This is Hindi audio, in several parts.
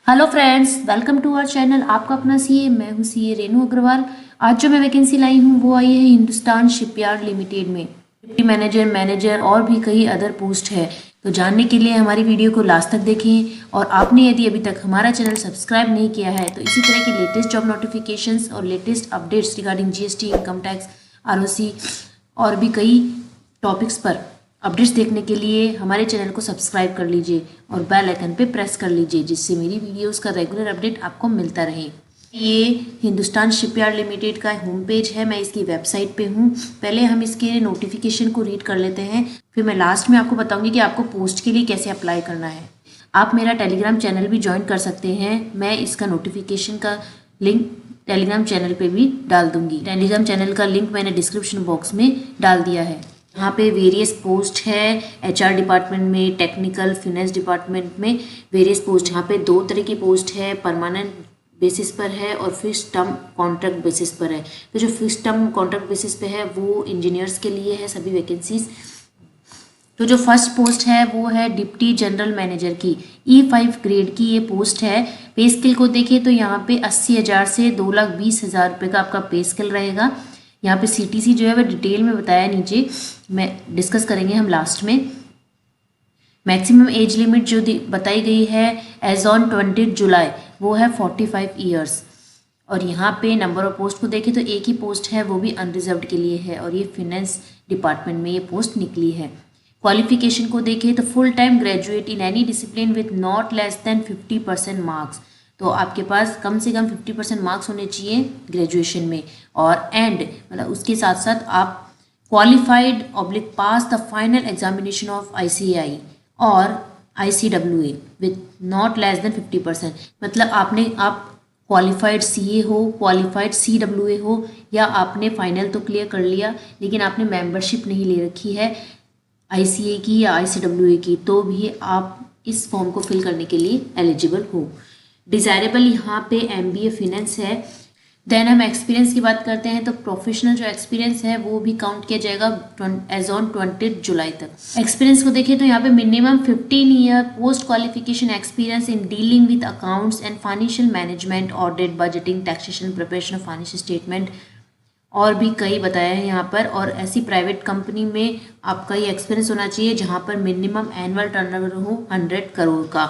Hello friends, welcome to our channel. आपका अपना सीए, मैं हूँ सीए रेनू अग्रवाल। आज जो मैं वैकेंसी लाई हूँ वो आई है हिंदुस्तान शिपयार्ड लिमिटेड में। डिप्टी मैनेजर और भी कई अदर पोस्ट है। तो जानने के लिए हमारी वीडियो को लास्ट तक देखें। और आपने यदि अभी तक हमारा चैनल सब्सक्राइब नहीं किया है तो इसी तरह की लेटेस्ट जॉब नोटिफिकेशंस और latest updates regarding GST, income tax, ROC और भी कई टॉपिक्स पर अपडेट्स देखने के लिए हमारे चैनल को सब्सक्राइब कर लीजिए और बेल आइकन पे प्रेस कर लीजिए, जिससे मेरी वीडियोस का रेगुलर अपडेट आपको मिलता रहे। ये हिंदुस्तान शिपयार्ड लिमिटेड का होम पेज है। मैं इसकी वेबसाइट पे हूँ। पहले हम इसके नोटिफिकेशन को रीड कर लेते हैं, फिर मैं लास्ट में आपको बताऊंगी कि आपको पोस्ट के लिए कैसे अप्लाई करना है। आप मेरा टेलीग्राम चैनल भी ज्वाइन कर सकते हैं। मैं इसका नोटिफिकेशन का लिंक टेलीग्राम चैनल पे भी डाल दूंगी। टेलीग्राम चैनल का लिंक मैंने डिस्क्रिप्शन बॉक्स में डाल दिया है। यहाँ पे वेरियस पोस्ट है। एचआर डिपार्टमेंट में, टेक्निकल फिनेंस डिपार्टमेंट में वेरियस पोस्ट। यहाँ पे 2 तरह की पोस्ट है, परमानेंट बेसिस पर है और फिक्स टर्म कॉन्ट्रैक्ट बेसिस पर है। तो जो फिक्स टर्म कॉन्ट्रैक्ट बेसिस पे है वो इंजीनियर्स के लिए है सभी वैकेंसीज। तो जो फर्स्ट पोस्ट है वो है डिप्टी जनरल मैनेजर की, E5 ग्रेड की ये पोस्ट है। पे स्केल को देखें तो यहाँ पे 80,000 से 2,20,000 रुपये का आपका पे स्केल रहेगा। यहाँ पे CTC जो है वह डिटेल में बताया, नीचे मैं डिस्कस करेंगे हम लास्ट में। मैक्सिमम एज लिमिट जो बताई गई है एज ऑन 20 जुलाई वो है 45 ईयर्स। और यहाँ पे नंबर ऑफ पोस्ट को देखें तो एक ही पोस्ट है, वो भी अनरिजर्व्ड के लिए है और ये फिनेंस डिपार्टमेंट में ये पोस्ट निकली है। क्वालिफिकेशन को देखें तो full time graduate in any discipline with not less than 50% marks. तो आपके पास कम से कम 50% मार्क्स होने चाहिए ग्रेजुएशन में। और एंड मतलब उसके साथ साथ आप qualified oblique pass the final examination of ICAI और ICWA with not less than 50%। मतलब आप क्वालिफाइड CA हो, क्वालिफाइड CWA हो, या आपने फाइनल तो क्लियर कर लिया लेकिन आपने मेंबरशिप नहीं ले रखी है ICA की या ICWA की, तो भी आप इस फॉर्म को फिल करने के लिए एलिजिबल हो। डिज़ायरेबल यहाँ पे MBA फिनेंस है। देन हम एक्सपीरियंस की बात करते हैं तो प्रोफेशनल जो एक्सपीरियंस है वो भी काउंट किया जाएगा एज ऑन 20 जुलाई तक। एक्सपीरियंस को देखें तो यहाँ पे minimum 15 year post qualification experience in dealing with accounts and financial management, audit, budgeting, taxation, preparation of financial statement और भी कई बताया है यहाँ पर। और ऐसी प्राइवेट कंपनी में आपका ये एक्सपीरियंस होना चाहिए जहाँ पर मिनिमम एनुअल टर्नओवर हो 100 करोड़ का।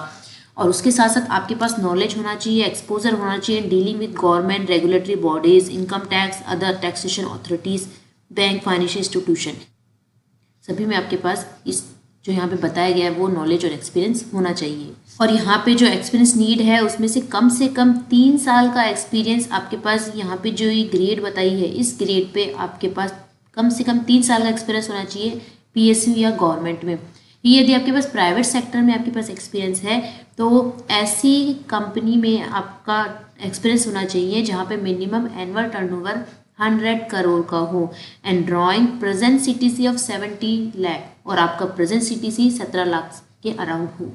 और उसके साथ साथ आपके पास नॉलेज होना चाहिए, एक्सपोजर होना चाहिए dealing with government, regulatory bodies, income tax, other taxation authorities, bank, financial institution, सभी में आपके पास इस जो यहाँ पे बताया गया है वो नॉलेज और एक्सपीरियंस होना चाहिए। और यहाँ पे जो एक्सपीरियंस नीड है उसमें से कम 3 साल का एक्सपीरियंस आपके पास, यहाँ पे जो ये ग्रेड बताई है इस ग्रेड पे आपके पास कम से कम 3 साल का एक्सपीरियंस होना चाहिए PSU या गवर्नमेंट में। यदि आपके पास प्राइवेट सेक्टर में आपके पास एक्सपीरियंस है तो ऐसी कंपनी में आपका एक्सपीरियंस होना चाहिए जहाँ पे मिनिमम एनुअल टर्नओवर 100 करोड़ का हो and drawing present CTC of 70 lakh और आपका प्रेजेंट CTC 17 लाख के अराउंड हो।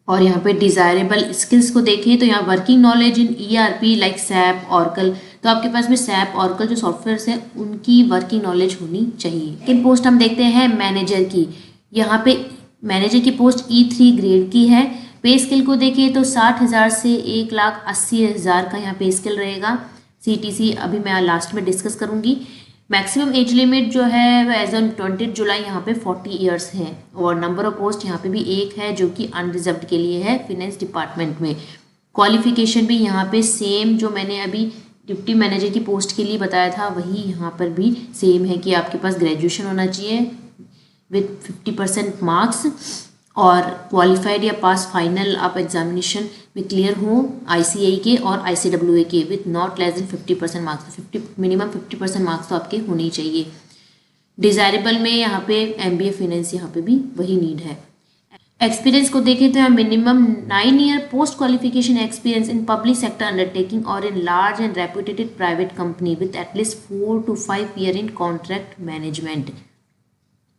और यहाँ पे डिज़ायरेबल स्किल्स को देखें तो यहाँ working knowledge in ERP like SAP, Oracle, तो आपके पास में SAP, Oracle जो सॉफ्टवेयर है उनकी वर्किंग नॉलेज होनी चाहिए। लेकिन पोस्ट हम देखते हैं मैनेजर की। यहाँ पे मैनेजर की पोस्ट E3 ग्रेड की है। पे स्केल को देखें तो 60,000 से 1,80,000 का यहाँ पे स्केल रहेगा। CTC अभी मैं लास्ट में डिस्कस करूँगी। मैक्सिमम एज लिमिट जो है वो एज ऑन 20 जुलाई यहाँ पे 40 ईयर्स है। और नंबर ऑफ पोस्ट यहाँ पे भी एक है जो कि अनरिजर्व्ड के लिए है फिनेंस डिपार्टमेंट में। क्वालिफिकेशन भी यहाँ पे सेम जो मैंने अभी डिप्टी मैनेजर की पोस्ट के लिए बताया था वही यहाँ पर भी सेम है कि आपके पास ग्रेजुएशन होना चाहिए विथ 50% मार्क्स और क्वालिफाइड या पास फाइनल आप एग्जामिनेशन में क्लियर हो ICAI के और ICWA के with not less than 50% marks. Minimum 50% marks तो आपके होने ही चाहिए। डिज़ायरेबल में यहाँ पे MBA फिनेंस यहाँ पे भी वही नीड है। एक्सपीरियंस को देखें तो minimum 9 year post qualification experience in public sector undertaking और in large and reputed private company with at least 4 to 5 year in contract management.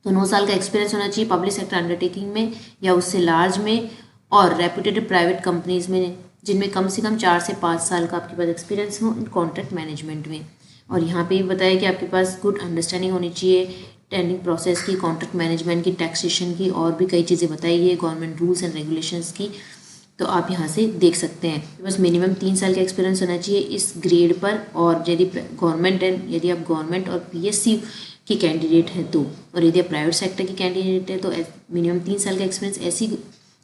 तो 9 साल का एक्सपीरियंस होना चाहिए पब्लिक सेक्टर अंडरटेकिंग में या उससे लार्ज में और रेप्यूटेड प्राइवेट कंपनीज में जिनमें कम से कम 4 से 5 साल का आपके पास एक्सपीरियंस हो इन कॉन्ट्रैक्ट मैनेजमेंट में। और यहाँ पे भी बताया कि आपके पास गुड अंडरस्टैंडिंग होनी चाहिए टेंडरिंग प्रोसेस की, कॉन्ट्रैक्ट मैनेजमेंट की, टैक्सेशन की और भी कई चीज़ें बताई है, गवर्नमेंट रूल्स एंड रेगुलेशंस की। तो आप यहाँ से देख सकते हैं। बस मिनिमम 3 साल का एक्सपीरियंस होना चाहिए इस ग्रेड पर, और यदि यदि आप गवर्नमेंट और PSC की कैंडिडेट हैं तो, और यदि आप प्राइवेट सेक्टर की कैंडिडेट है तो मिनिमम 3 साल का एक्सपीरियंस ऐसी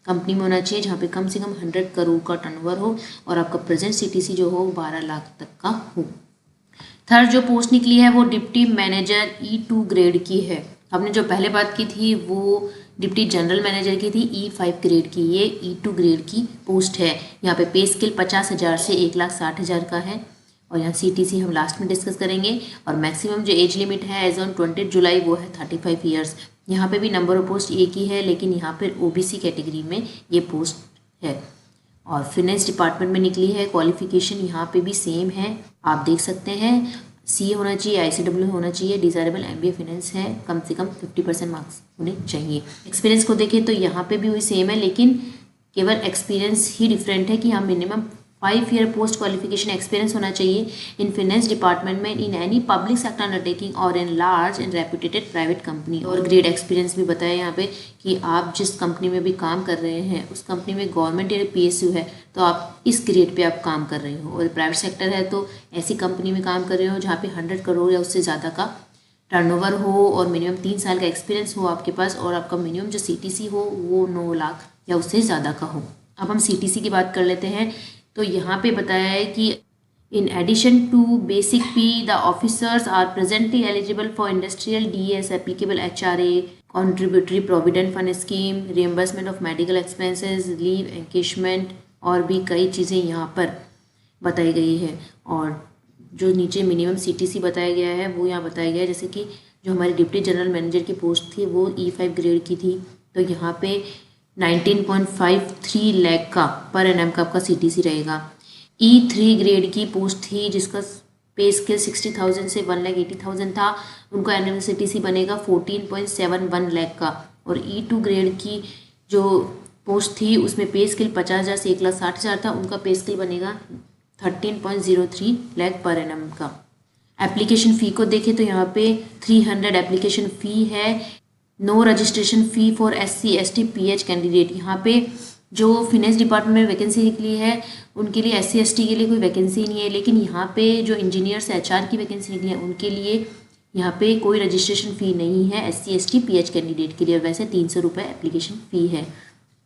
कंपनी में होना चाहिए जहाँ पे कम से कम 100 करोड़ का टर्नओवर हो और आपका प्रेजेंट CTC जो हो 12 लाख तक का हो। थर्ड जो पोस्ट निकली है वो डिप्टी मैनेजर E2 ग्रेड की है। हमने जो पहले बात की थी वो डिप्टी जनरल मैनेजर की थी E5 ग्रेड की, ये E2 ग्रेड की पोस्ट है। यहाँ पे पे स्केल 50,000 से 1,60,000 का है, और यहाँ CTC हम लास्ट में डिस्कस करेंगे। और मैक्सिमम जो एज लिमिट है एज ऑन 20 जुलाई वो है 35 ईयर्स। यहाँ पे भी नंबर ऑफ पोस्ट एक ही है, लेकिन यहाँ पर OBC कैटेगरी में ये पोस्ट है। और फिनेंस डिपार्टमेंट में निकली है। क्वालिफिकेशन यहाँ पे भी सेम है, आप देख सकते हैं। CA होना चाहिए, ICW होना चाहिए, डिज़ायरेबल MBA फिनेंस है, कम से कम 50% मार्क्स होने चाहिए। एक्सपीरियंस को देखें तो यहाँ पे भी वही सेम है, लेकिन केवल एक्सपीरियंस ही डिफरेंट है कि यहाँ minimum 5 year post qualification experience होना चाहिए इन फिनेंस डिपार्टमेंट में, in any public sector undertaking और in large and reputed private company. और ग्रेड एक्सपीरियंस भी बताया यहाँ पे कि आप जिस कंपनी में भी काम कर रहे हैं उस कंपनी में गवर्नमेंट या PSU है तो आप इस ग्रेड पे आप काम कर रहे हो, और प्राइवेट सेक्टर है तो ऐसी कंपनी में काम कर रहे हो जहाँ पे 100 करोड़ या उससे ज़्यादा का टर्नओवर हो और मिनिमम 3 साल का एक्सपीरियंस हो आपके पास, और आपका मिनिमम जो CTC हो वो 9 लाख या उससे ज़्यादा का हो। अब हम CTC की बात कर लेते हैं। तो यहाँ पे बताया है कि in addition to basic pay the officers are presently eligible for industrial DS applicable HRA, contributory provident fund scheme, reimbursement of medical expenses, leave encashment और भी कई चीज़ें यहाँ पर बताई गई है। और जो नीचे मिनिमम CTC बताया गया है वो यहाँ बताया गया है, जैसे कि जो हमारी डिप्टी जनरल मैनेजर की पोस्ट थी वो E5 ग्रेड की थी, तो यहाँ पे 19.53 लाख का पर एनम का आपका CTC रहेगा। E3 ग्रेड की पोस्ट थी जिसका पे स्केल 60,000 से 1,80,000 था, उनका एनुअल CTC बनेगा 14.71 लाख का। और E2 ग्रेड की जो पोस्ट थी उसमें पे स्केल 50,000 से 1,60,000 था, उनका पे स्केल बनेगा 13.03 लाख पर एनम का। एप्लीकेशन फ़ी को देखें तो यहाँ पे 300 एप्लीकेशन फ़ी है। No registration fee for SC ST PH candidate. यहाँ पे जो फिनेंस डिपार्टमेंट में वैकेंसी निकली है उनके लिए SC ST के लिए कोई वैकेंसी नहीं है, लेकिन यहाँ पे जो इंजीनियर्स HR की वैकेंसी निकली है उनके लिए यहाँ पे कोई रजिस्ट्रेशन फ़ी नहीं है SC ST PH कैंडिडेट के लिए। वैसे 300 रुपये एप्लीकेशन फ़ी है।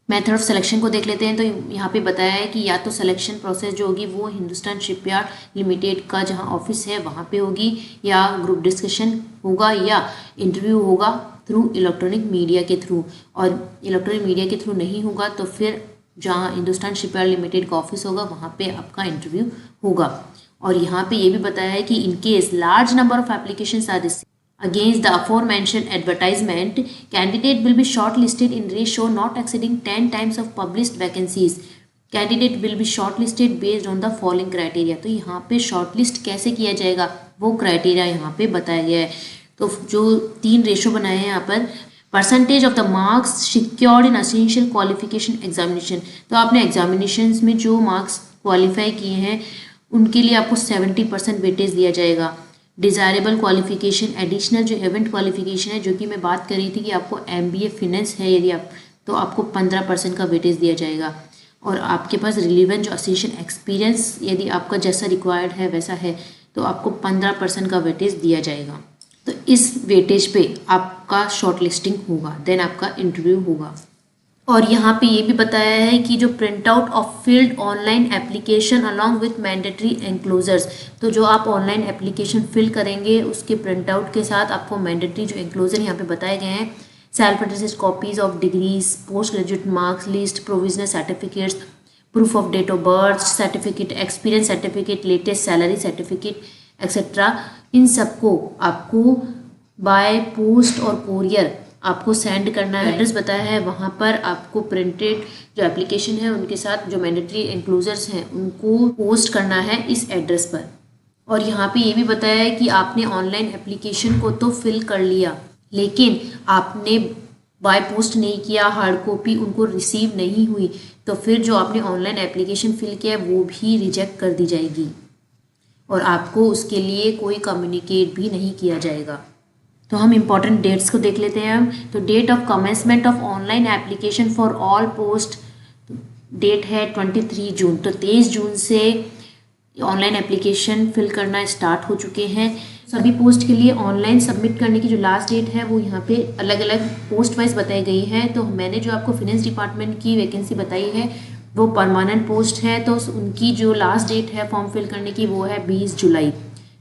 मेथड ऑफ सिलेक्शन को देख लेते हैं। तो यहाँ पे बताया है कि या तो सिलेक्शन प्रोसेस जो होगी वो हिंदुस्तान शिपयार्ड लिमिटेड का जहाँ ऑफिस है वहाँ पे होगी, या ग्रुप डिस्कशन होगा, या इंटरव्यू होगा थ्रू इलेक्ट्रॉनिक मीडिया के थ्रू। और इलेक्ट्रॉनिक मीडिया के थ्रू नहीं होगा तो फिर जहाँ हिंदुस्तान शिपयार्ड लिमिटेड का ऑफिस होगा वहाँ पे आपका इंटरव्यू होगा। और यहाँ पे ये भी बताया है कि in case large number of applications are received against the aforementioned advertisement, candidate will be shortlisted in ratio not exceeding 10 times of published vacancies. Candidate will be shortlisted based on the following criteria. तो यहाँ पे shortlist कैसे किया जाएगा वो क्राइटेरिया यहाँ पे बताया गया है। तो जो 3 रेशो बनाए हैं यहाँ पर, percentage of the marks secured in essential qualification examination. तो आपने एग्जामिनेशन में जो मार्क्स क्वालिफाई किए हैं उनके लिए आपको 70% वेटेज दिया जाएगा। डिज़ायरेबल क्वालिफिकेशन, एडिशनल जो इवेंट क्वालिफिकेशन है जो कि मैं बात कर रही थी कि आपको MBA फिनेंस है यदि आप, तो आपको 15% का वेटेज दिया जाएगा। और आपके पास रिलीवेंट जो असेंशियल एक्सपीरियंस यदि आपका जैसा रिक्वायर्ड है वैसा है तो आपको 15% का वेटेज दिया जाएगा। तो इस वेटेज पे आपका शॉर्ट लिस्टिंग होगा, देन आपका इंटरव्यू होगा। और यहाँ पे ये भी बताया है कि जो print out of filled online application along with mandatory enclosures, तो जो आप ऑनलाइन एप्लीकेशन फिल करेंगे उसके प्रिंट आउट के साथ आपको मैंडेटरी जो एंक्लोजर यहाँ पे बताए गए हैं, self attested copies of degrees, post graduate marks list, provisional certificates, proof of date of birth certificate, experience certificate, latest salary certificate etcetera, इन सबको आपको बाय पोस्ट और कोरियर आपको सेंड करना है। एड्रेस बताया है वहाँ पर आपको प्रिंटेड जो एप्लीकेशन है उनके साथ जो मैंडेटरी एंक्लोजर्स हैं उनको पोस्ट करना है इस एड्रेस पर। और यहाँ पे ये भी बताया है कि आपने ऑनलाइन एप्लीकेशन को तो फिल कर लिया लेकिन आपने बाय पोस्ट नहीं किया, हार्ड कॉपी उनको रिसीव नहीं हुई, तो फिर जो आपने ऑनलाइन एप्लीकेशन फिल किया है वो भी रिजेक्ट कर दी जाएगी और आपको उसके लिए कोई कम्युनिकेट भी नहीं किया जाएगा। तो हम इम्पॉर्टेंट डेट्स को देख लेते हैं। हम तो date of commencement of online application for all post date है 23 जून। तो 23 जून से ऑनलाइन एप्लीकेशन फिल करना स्टार्ट हो चुके हैं। सभी पोस्ट के लिए ऑनलाइन सबमिट करने की जो लास्ट डेट है वो यहाँ पे अलग अलग पोस्ट वाइज बताई गई है। तो मैंने जो आपको फिनेंस डिपार्टमेंट की वैकेंसी बताई है वो परमानेंट पोस्ट है, तो उनकी जो लास्ट डेट है फॉर्म फिल करने की वो है 20 जुलाई।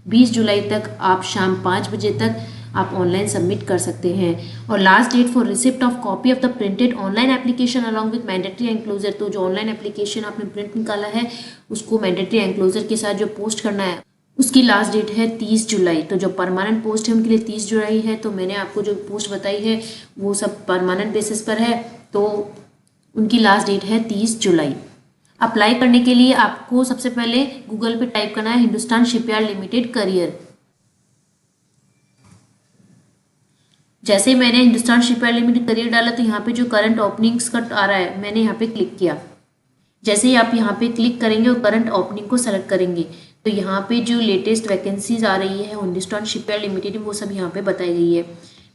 20 जुलाई तक आप शाम 5 बजे तक आप ऑनलाइन सबमिट कर सकते हैं। और last date for receipt of copy of the printed online application along with mandatory enclosure. तो जो ऑनलाइन एप्लीकेशन आपने प्रिंट निकाला है उसको मैंडेटरी एंक्लोजर के साथ जो पोस्ट करना है उसकी लास्ट डेट है 30 जुलाई। तो जो परमानेंट पोस्ट है उनके लिए 30 जुलाई है। तो मैंने आपको जो पोस्ट बताई है वो सब परमानेंट बेसिस पर है, तो उनकी लास्ट डेट है 30 जुलाई। अप्लाई करने के लिए आपको सबसे पहले गूगल पे टाइप करना है हिंदुस्तान शिपयार्ड लिमिटेड करियर। जैसे मैंने हिंदुस्तान शिपयार्ड लिमिटेड करियर डाला तो यहाँ पे जो करंट ओपनिंग्स का आ रहा है मैंने यहाँ पे क्लिक किया। जैसे ही आप यहाँ पे क्लिक करेंगे और करंट ओपनिंग को सेलेक्ट करेंगे तो यहाँ पे जो लेटेस्ट वैकेंसीज आ रही है हिंदुस्तान शिपयार्ड लिमिटेड वो सब यहाँ पे बताई गई है।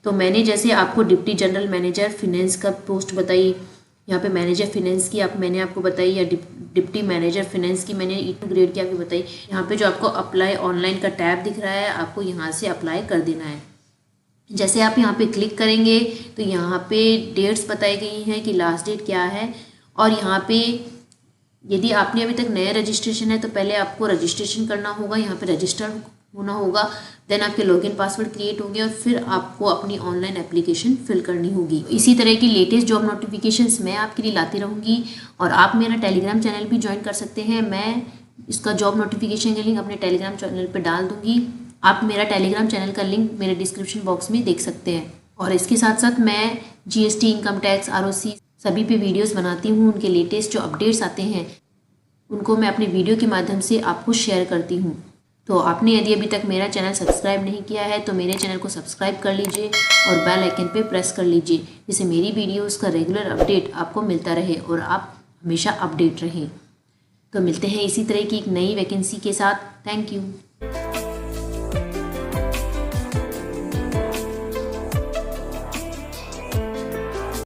तो मैंने जैसे आपको डिप्टी जनरल मैनेजर फिनेंस का पोस्ट बताई, यहाँ पे मैनेजर फिनेंस की मैंने आपको बताई, या डिप्टी मैनेजर फिनेंस की मैंने E2 ग्रेड की आपको बताई। यहाँ पे जो आपको अप्लाई ऑनलाइन का टैब दिख रहा है आपको यहाँ से अप्लाई कर देना है। जैसे आप यहाँ पे क्लिक करेंगे तो यहाँ पे डेट्स बताई गई हैं कि लास्ट डेट क्या है। और यहाँ पे यदि आपने अभी तक नया रजिस्ट्रेशन है तो पहले आपको रजिस्ट्रेशन करना होगा, यहाँ पे रजिस्टर होना होगा, देन आपके लॉगिन पासवर्ड क्रिएट होंगे और फिर आपको अपनी ऑनलाइन एप्लीकेशन फिल करनी होगी। इसी तरह की लेटेस्ट जॉब नोटिफिकेशंस मैं आपके लिए लाती रहूँगी। और आप मेरा टेलीग्राम चैनल भी ज्वाइन कर सकते हैं, मैं इसका जॉब नोटिफिकेशन का लिंक अपने टेलीग्राम चैनल पर डाल दूँगी। आप मेरा टेलीग्राम चैनल का लिंक मेरे डिस्क्रिप्शन बॉक्स में देख सकते हैं। और इसके साथ साथ मैं GST, इनकम टैक्स, ROC सभी पे वीडियोस बनाती हूँ। उनके लेटेस्ट जो अपडेट्स आते हैं उनको मैं अपने वीडियो के माध्यम से आपको शेयर करती हूँ। तो आपने यदि अभी तक मेरा चैनल सब्सक्राइब नहीं किया है तो मेरे चैनल को सब्सक्राइब कर लीजिए और बेल आइकन पे प्रेस कर लीजिए, जिससे मेरी वीडियोस का रेगुलर अपडेट आपको मिलता रहे और आप हमेशा अपडेट रहें। तो मिलते हैं इसी तरह की एक नई वैकेंसी के साथ। Thank you.